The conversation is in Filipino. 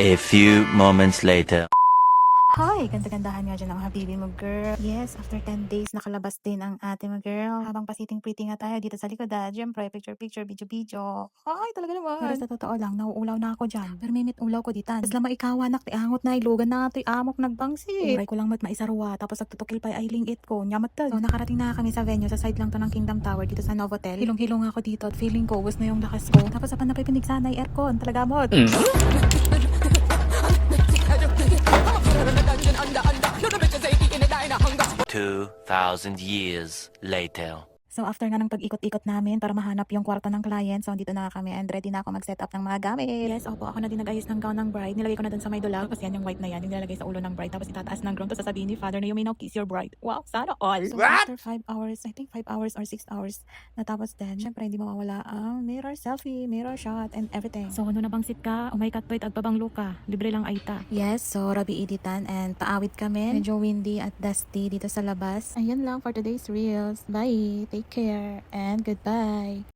A few moments later. Hi! Ganda-gandahan nga dyan ang habibi mo, girl. Yes, after 10 days, nakalabas din ang ate mo, girl. Habang pasiting pretty nga tayo dito sa likod, Siyempre, picture-picture, video-video. Ay, talaga naman. Pero sa totoo lang, nauulaw na ako dyan. Pero mimit ulaw ko ditan. Tapos lama ikawa, nak, tiangot na, ilugan na, ito amok nagbangsi. Uray ko lang mat maisarwa, tapos nagtutukil pa ay lingit ko. Nyamat tal. So, nakarating na kami sa venue, sa side lang to ng Kingdom Tower, dito sa Novotel. Hilong-hilong ako dito at feeling ko, was na yung lakas ko. Tapos sa napipinig sana ay aircon, talaga mo. 2,000 years later. So after nga ng pag-ikot-ikot namin para mahanap yung kwarto ng client, so dito na kami and ready na ako mag-set up ng mga gamit. Yes, opo, ako na din nag-ayos ng gown ng bride. Nilagay ko na dun sa may dulab. Tapos yan yung white na yan, yung nilalagay sa ulo ng bride. Tapos itataas ng groom. Tapos sasabihin ni father na you may now kiss your bride. Wow, sana all. So after 5 hours, I think 5 hours or 6 hours, natapos din. Syempre, hindi mawawala ang mirror selfie, mirror shot, and everything. So ano na bang sit ka? Umay katbait agbabang luka. Libre lang ay ta. Yes, so Rabi editan and paawit kami. Medyo windy at dusty dito sa labas. Ayan lang for today's reels. Bye! Take care and goodbye.